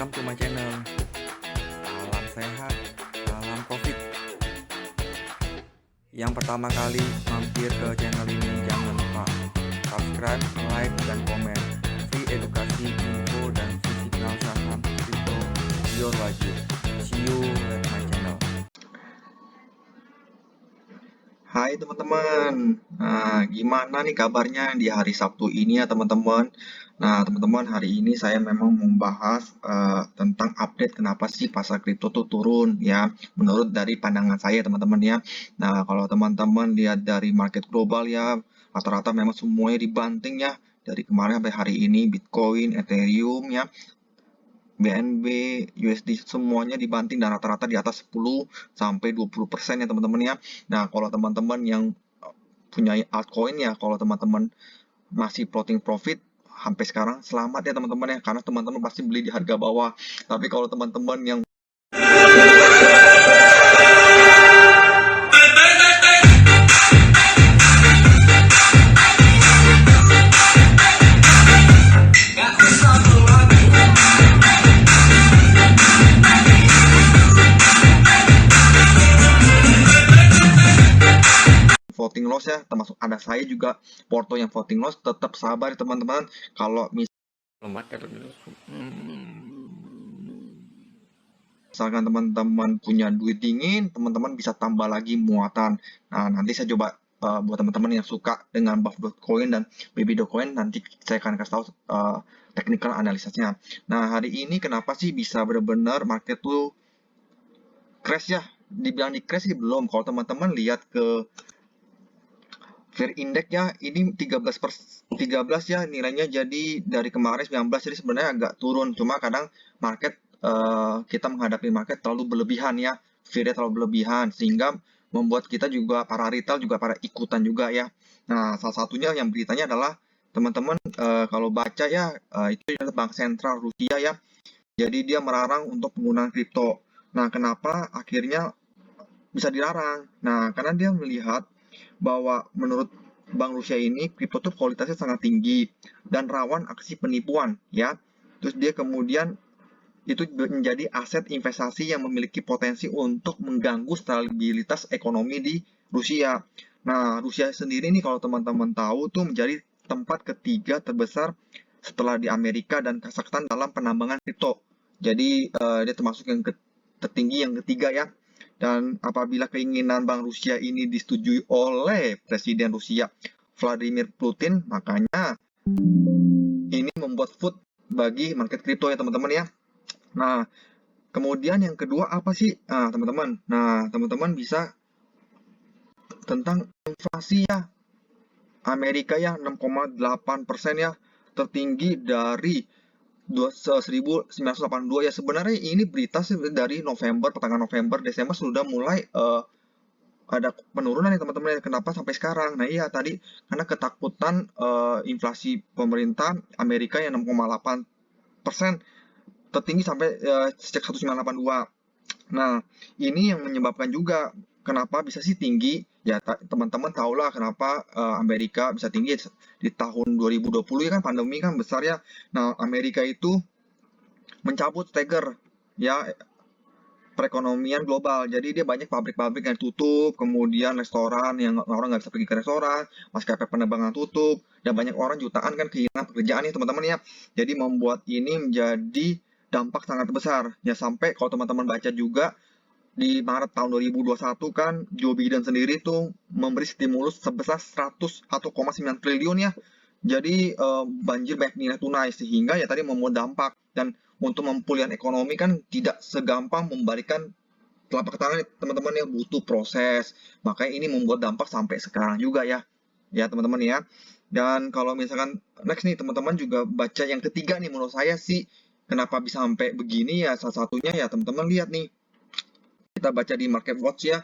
Welcome to my channel. Salam sehat, salam profit. Yang pertama kali mampir ke channel ini, jangan lupa subscribe, like, dan komen. Free edukasi, info, dan fisikal saham kripto your wajib. See you at my channel. Hai teman-teman, gimana nih kabarnya di hari Sabtu ini ya teman-teman? Nah teman-teman, hari ini saya memang membahas tentang update kenapa sih pasar kripto tuh turun ya, menurut dari pandangan saya teman-teman ya. Nah kalau teman-teman lihat dari market global ya, rata-rata memang semuanya dibanting ya, dari kemarin sampai hari ini Bitcoin, Ethereum ya, BNB, USD semuanya dibanting dan rata-rata di atas 10 sampai 20% ya teman-teman ya. Nah, kalau teman-teman yang punya altcoin ya, kalau teman-teman masih floating profit sampai sekarang selamat ya teman-teman ya, karena teman-teman pasti beli di harga bawah. Tapi kalau teman-teman yang floating loss ya, termasuk ada saya juga porto yang floating loss, tetap sabar ya teman-teman. Kalau misalkan teman-teman punya duit dingin, teman-teman bisa tambah lagi muatan. Nah, nanti saya coba buat teman-teman yang suka dengan buff.coin dan baby.coin, nanti saya akan kasih tahu technical analisisnya. Nah, hari ini kenapa sih bisa benar-benar market tuh crash ya? Dibilang di crash sih belum. Kalau teman-teman lihat ke Fear Index ya, ini 13 ya nilainya, jadi dari kemarin 19, jadi sebenarnya agak turun, cuma kadang market kita menghadapi market terlalu berlebihan ya, fear-nya terlalu berlebihan, sehingga membuat kita juga, para retail juga pada ikutan juga ya. Nah, salah satunya yang beritanya adalah teman-teman kalau baca ya, itu adalah Bank Sentral Rusia ya, jadi dia melarang untuk penggunaan kripto. Nah, kenapa akhirnya bisa dilarang? Nah, karena dia melihat bahwa menurut Bank Rusia ini kripto tuh kualitasnya sangat tinggi dan rawan aksi penipuan ya. Terus dia kemudian itu menjadi aset investasi yang memiliki potensi untuk mengganggu stabilitas ekonomi di Rusia. Nah, Rusia sendiri nih kalau teman-teman tahu tuh menjadi tempat ketiga terbesar setelah di Amerika dan Kazakhstan dalam penambangan kripto. Jadi dia termasuk yang tertinggi yang ketiga ya. Dan apabila keinginan Bank Rusia ini disetujui oleh Presiden Rusia Vladimir Putin, makanya ini membuat food bagi market kripto ya teman-teman ya. Nah, kemudian yang kedua apa sih? Nah, teman-teman. Nah, teman-teman bisa tentang inflasi ya. Amerika ya 6,8% ya, tertinggi dari 1982 ya. Sebenarnya ini berita sih dari November, pertengahan November, Desember sudah mulai ada penurunan ya teman-teman. Kenapa sampai sekarang? Nah iya tadi karena ketakutan inflasi pemerintah Amerika yang 6,8%, tertinggi sampai sejak 1982. Nah ini yang menyebabkan juga kenapa bisa sih tinggi ya, teman-teman tahulah kenapa Amerika bisa tinggi di tahun 2020 ya, kan pandemi kan besar ya. Nah Amerika itu mencabut stagger ya perekonomian global. Jadi dia banyak pabrik-pabrik yang tutup, kemudian restoran yang orang nggak bisa pergi ke restoran, maskapai penerbangan tutup, dan banyak orang jutaan kan kehilangan pekerjaan ya teman-teman ya. Jadi membuat ini menjadi dampak sangat besar. Ya sampai kalau teman-teman baca juga di Maret tahun 2021 kan Joe Biden sendiri tuh memberi stimulus sebesar 101,9 triliun ya. Jadi banjir banyak nilai tunai, sehingga ya tadi membuat dampak. Dan untuk pemulihan ekonomi kan tidak segampang membalikan telapak tangan teman-teman, yang butuh proses. Makanya ini membuat dampak sampai sekarang juga ya. Ya teman-teman ya. Dan kalau misalkan next nih teman-teman juga baca yang ketiga nih, menurut saya sih kenapa bisa sampai begini ya, salah satunya ya teman-teman lihat nih, kita baca di Market Watch ya,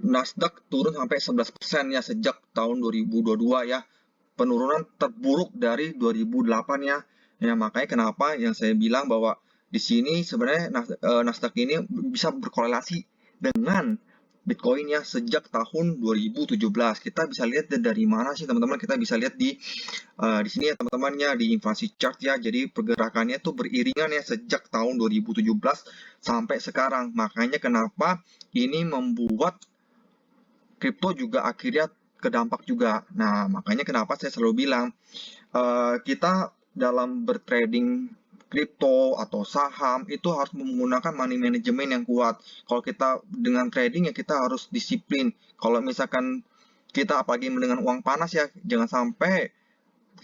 Nasdaq turun sampai 11% ya sejak tahun 2022 ya. Penurunan terburuk dari 2008 ya. Ya makanya kenapa yang saya bilang bahwa di sini sebenarnya Nasdaq ini bisa berkorelasi dengan Bitcoin ya sejak tahun 2017. Kita bisa lihat dari mana sih teman-teman? Kita bisa lihat di sini ya teman-teman ya, di inflasi chart ya. Jadi pergerakannya tuh beriringan ya sejak tahun 2017 sampai sekarang. Makanya kenapa ini membuat kripto juga akhirnya kedampak juga. Nah, makanya kenapa saya selalu bilang kita dalam bertrading kripto atau saham itu harus menggunakan money management yang kuat. Kalau kita dengan trading ya kita harus disiplin. Kalau misalkan kita apalagi dengan uang panas ya, jangan sampai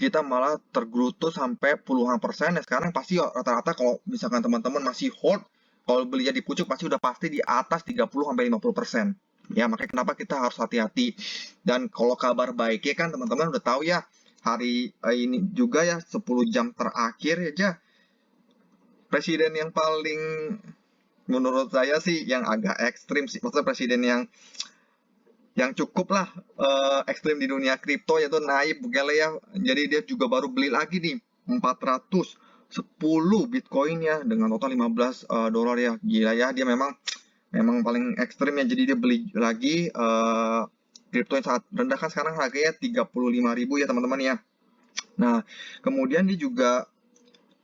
kita malah tergerutus sampai puluhan persen. Ya sekarang pasti rata-rata kalau misalkan teman-teman masih hold, kalau belinya di pucuk pasti udah pasti di atas 30 sampai 50%. Ya, makanya kenapa kita harus hati-hati. Dan kalau kabar baiknya kan teman-teman udah tahu ya, hari ini juga ya 10 jam terakhir aja presiden yang paling menurut saya sih yang agak ekstrim sih, maksudnya presiden yang cukup lah ekstrim di dunia kripto yaitu Nayib Bukele ya. Jadi dia juga baru beli lagi nih 410 Bitcoin ya dengan total 15 dolar ya. Gila ya, dia memang paling ekstrim ya. Jadi dia beli lagi kripto yang sangat rendah kan sekarang harganya 35.000 ya teman-teman ya. Nah, kemudian dia juga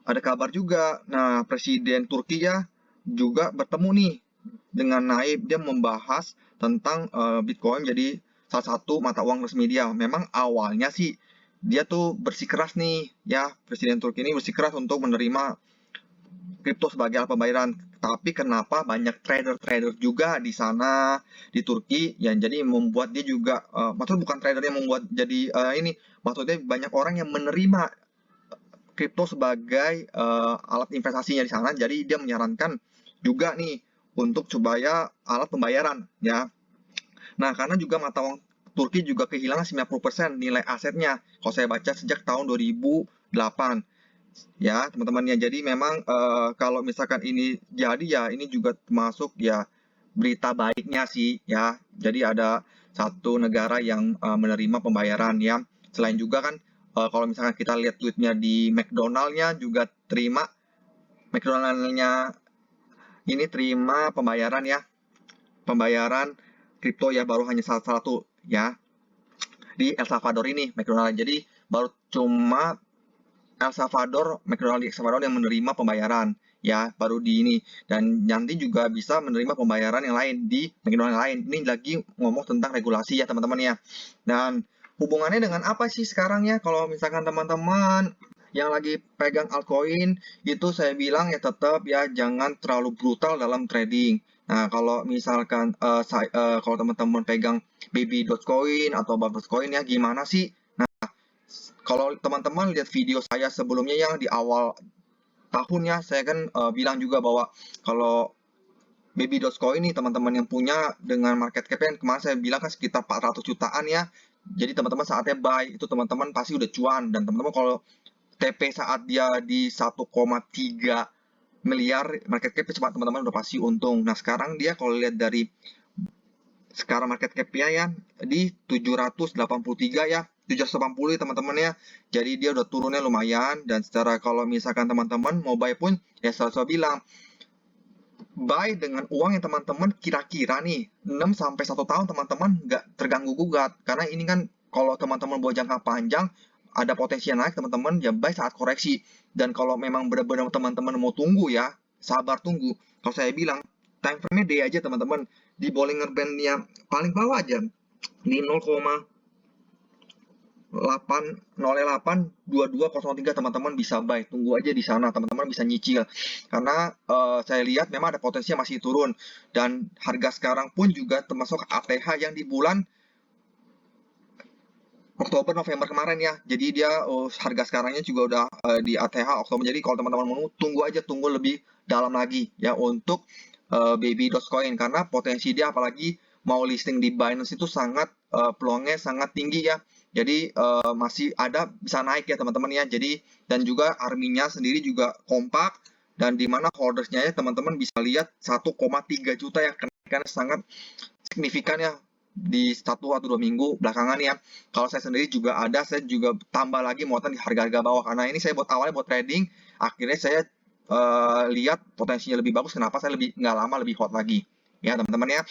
ada kabar juga. Nah, Presiden Turki ya juga bertemu nih dengan Naib. Dia membahas tentang Bitcoin jadi salah satu mata uang resmi dia. Memang awalnya sih dia tuh bersikeras nih ya, Presiden Turki ini bersikeras untuk menerima kripto sebagai alat pembayaran. Tapi kenapa banyak trader-trader juga di sana di Turki yang jadi membuat dia juga maksudnya bukan trader yang membuat jadi ini, maksudnya banyak orang yang menerima kripto sebagai alat investasinya di sana. Jadi dia menyarankan juga nih untuk supaya alat pembayaran ya. Nah, karena juga mata uang Turki juga kehilangan 90% nilai asetnya. Kalau saya baca sejak tahun 2008 ya teman-teman ya. Jadi memang kalau misalkan ini jadi ya ini juga termasuk ya berita baiknya sih ya. Jadi ada satu negara yang menerima pembayaran ya. Selain juga kan kalau misalkan kita lihat tweetnya di McDonald-nya juga terima, McDonald-nya ini terima pembayaran ya, pembayaran kripto ya, baru hanya salah satu ya di El Salvador ini McDonald. Jadi baru cuma El Salvador, McDonald di El Salvador yang menerima pembayaran ya, baru di ini. Dan nanti juga bisa menerima pembayaran yang lain di McDonald yang lain. Ini lagi ngomong tentang regulasi ya teman-teman ya. Dan hubungannya dengan apa sih sekarang ya? Kalau misalkan teman-teman yang lagi pegang altcoin itu saya bilang ya tetap ya jangan terlalu brutal dalam trading. Nah, kalau misalkan kalau teman-teman pegang baby.coin atau bubble.coin ya gimana sih? Kalau teman-teman lihat video saya sebelumnya yang di awal tahunnya, saya kan bilang juga bahwa kalau baby.coin ini teman-teman yang punya dengan market cap yang kemarin saya bilang kan sekitar 400 jutaan ya. Jadi teman-teman saatnya buy, itu teman-teman pasti udah cuan. Dan teman-teman kalau TP saat dia di 1,3 miliar market cap cepat teman-teman udah pasti untung. Nah, sekarang dia kalau lihat dari sekarang market cap-nya ya di 783 ya, 780 ya teman-teman ya. Jadi dia udah turunnya lumayan. Dan secara kalau misalkan teman-teman mau buy pun ya saya bilang buy dengan uang yang teman-teman kira-kira nih 6 sampai 1 tahun teman-teman nggak terganggu gugat. Karena ini kan kalau teman-teman buat jangka panjang ada potensi naik teman-teman ya buy saat koreksi. Dan kalau memang benar-benar teman-teman mau tunggu ya, sabar tunggu. Kalau saya bilang time frame-nya day aja teman-teman, di Bollinger Band-nya paling bawah aja di 0,8082203 teman-teman bisa buy, tunggu aja di sana, teman-teman bisa nyicil karena saya lihat memang ada potensinya masih turun. Dan harga sekarang pun juga termasuk ATH yang di bulan Oktober November kemarin ya. Jadi dia harga sekarangnya juga udah di ATH Oktober. Jadi kalau teman-teman mau tunggu aja, tunggu lebih dalam lagi ya untuk baby.coin karena potensi dia apalagi mau listing di Binance itu sangat peluangnya sangat tinggi ya. Jadi masih ada bisa naik ya teman-teman ya. Jadi dan juga arminya sendiri juga kompak dan di mana holdersnya ya teman-teman bisa lihat 1,3 juta ya, kenaikan sangat signifikan ya di 1 atau 2 minggu belakangan ya. Kalau saya sendiri juga ada, saya juga tambah lagi muatan di harga-harga bawah karena ini saya buat awalnya buat trading, akhirnya saya lihat potensinya lebih bagus. Kenapa saya lebih nggak lama lebih hot lagi ya teman-teman ya.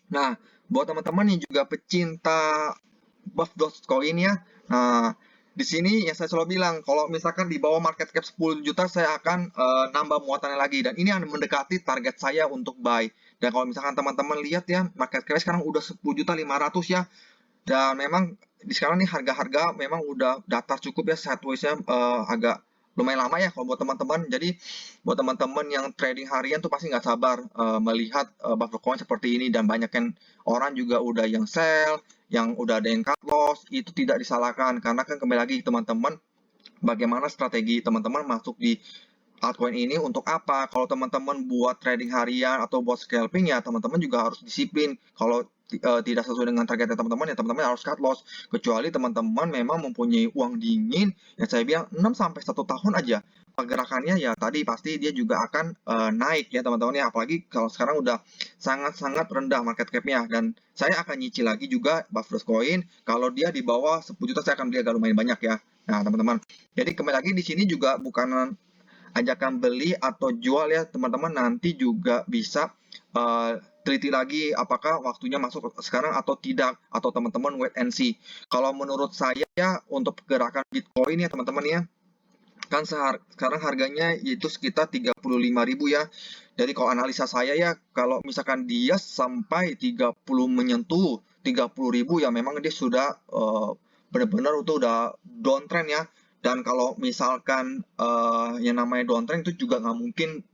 Nah, buat teman-teman yang juga pecinta buff.coin ya. Nah, di sini yang saya selalu bilang, kalau misalkan di bawah market cap 10 juta, saya akan nambah muatannya lagi. Dan ini yang mendekati target saya untuk buy. Dan kalau misalkan teman-teman lihat ya, market cap sekarang udah 10.500.000 ya. Dan memang di sekarang nih harga-harga memang udah datar cukup ya, sideways-nya agak lumayan lama ya kalau buat teman-teman. Jadi buat teman-teman yang trading harian tuh pasti nggak sabar melihat buffer coin seperti ini, dan banyak yang orang juga udah yang sell, yang udah ada yang cut loss. Itu tidak disalahkan karena kan kembali lagi teman-teman, bagaimana strategi teman-teman masuk di altcoin ini untuk apa. Kalau teman-teman buat trading harian atau buat scalping ya teman-teman juga harus disiplin. Kalau tidak sesuai dengan targetnya teman-teman ya teman-teman harus cut loss. Kecuali teman-teman memang mempunyai uang dingin yang saya bilang 6 sampai 1 tahun aja. Pergerakannya ya tadi pasti dia juga akan naik ya teman-teman ya. Apalagi kalau sekarang udah sangat-sangat rendah market cap-nya, dan saya akan nyicil lagi juga Buffalo Coin. Kalau dia di bawah 10 juta saya akan beli agak lumayan banyak ya. Nah, teman-teman. Jadi kembali lagi di sini juga bukan ajakan beli atau jual ya teman-teman, nanti juga bisa teliti lagi apakah waktunya masuk sekarang atau tidak, atau teman-teman wait and see. Kalau menurut saya ya untuk pergerakan Bitcoin ya teman-teman ya, kan sekarang harganya yaitu sekitar 35.000 ya. Jadi kalau analisa saya ya, kalau misalkan dia sampai 30 menyentuh 30.000 ya memang dia sudah benar-benar itu udah downtrend ya. Dan kalau misalkan yang namanya downtrend itu juga nggak mungkin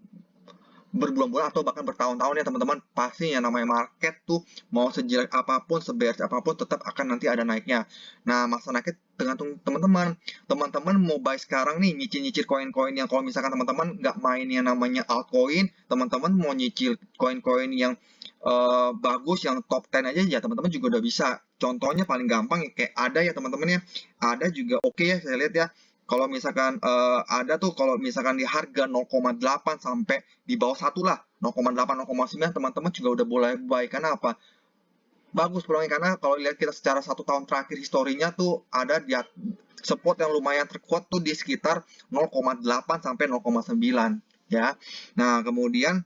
berbulan-bulan atau bahkan bertahun-tahun ya teman-teman. Pasti yang namanya market tuh mau sejelek apapun, seberes apapun, tetap akan nanti ada naiknya. Nah, masa naiknya tergantung teman-teman. Teman-teman mau buy sekarang nih, nyicil-nyicil koin-koin yang kalau misalkan teman-teman nggak main yang namanya altcoin, teman-teman mau nyicil koin-koin yang bagus, yang top 10 aja ya teman-teman juga udah bisa. Contohnya paling gampang ya, kayak ada ya teman-teman ya, ada juga oke ya saya lihat ya. Kalau misalkan ada tuh, kalau misalkan di harga 0,8 sampai di bawah 1 lah, 0,8, 0,9, teman-teman juga udah boleh buy. Karena apa? Bagus peluangnya, karena kalau lihat kita secara 1 tahun terakhir historinya tuh ada di support yang lumayan terkuat tuh di sekitar 0,8 sampai 0,9 ya. Nah, kemudian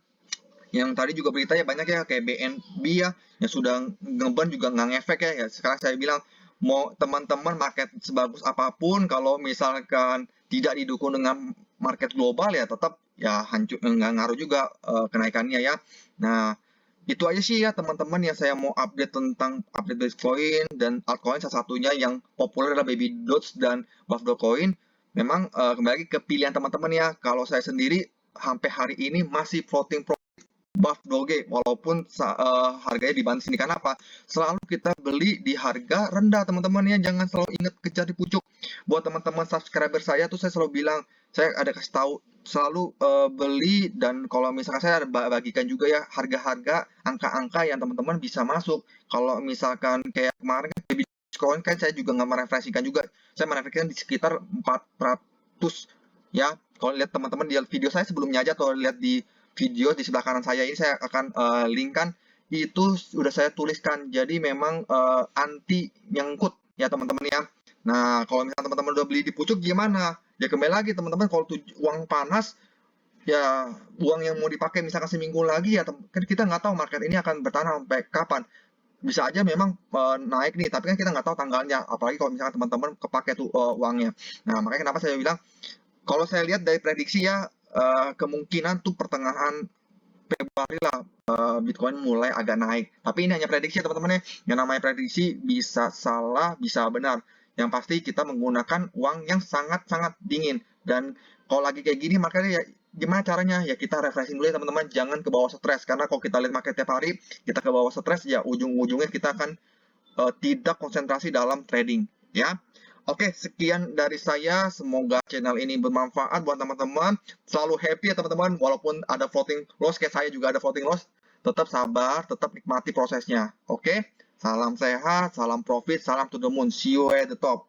yang tadi juga beritanya banyak ya, kayak BNB ya, yang sudah ngeban juga nggak ngefek ya. Sekarang saya bilang, mau teman-teman market sebagus apapun, kalau misalkan tidak didukung dengan market global ya tetap ya hancur, nggak ngaruh juga kenaikannya ya. Nah, itu aja sih ya teman-teman yang saya mau update tentang update Bitcoin dan altcoin. Salah satunya yang populer adalah Baby Dots dan Buff Coin. Memang kembali lagi ke pilihan teman-teman ya. Kalau saya sendiri sampai hari ini masih floating Buff Doge, walaupun harganya dibantu sini. Karena apa? Selalu kita beli di harga rendah teman-teman ya, jangan selalu ingat kejar di pucuk. Buat teman-teman subscriber saya tuh saya selalu bilang, saya ada kasih tahu selalu beli, dan kalau misalkan saya ada bagikan juga ya harga-harga, angka-angka yang teman-teman bisa masuk. Kalau misalkan kayak kemarin kan Bitcoin kan saya juga nggak merefleksikan juga, saya merefleksikan di sekitar 400 ya. Kalau lihat teman-teman di video saya sebelumnya aja, atau lihat di video di sebelah kanan saya ini, saya akan linkkan, itu sudah saya tuliskan. Jadi memang anti nyangkut ya teman-teman ya. Nah, kalau misalnya teman-teman udah beli di pucuk gimana? Ya kembali lagi teman-teman, kalau uang panas ya, uang yang mau dipakai misalkan seminggu lagi ya, kan kita nggak tahu market ini akan bertahan sampai kapan. Bisa aja memang naik nih, tapi kan kita nggak tahu tanggalnya. Apalagi kalau misalkan teman-teman kepake tuh uangnya. Nah, makanya kenapa saya bilang, kalau saya lihat dari prediksi ya, kemungkinan tuh pertengahan Februari lah Bitcoin mulai agak naik. Tapi ini hanya prediksi ya teman-teman ya. Yang namanya prediksi bisa salah, bisa benar. Yang pasti kita menggunakan uang yang sangat-sangat dingin. Dan kalau lagi kayak gini makanya ya gimana caranya? Ya kita refreshing dulu ya teman-teman. Jangan ke bawah stres. Karena kalau kita lihat market tiap hari, kita ke bawah stres ya ujung-ujungnya kita akan tidak konsentrasi dalam trading ya. Oke, sekian dari saya. Semoga channel ini bermanfaat buat teman-teman. Selalu happy ya teman-teman, walaupun ada floating loss, kayak saya juga ada floating loss. Tetap sabar, tetap nikmati prosesnya. Oke, salam sehat, salam profit, salam to the moon. See you at the top.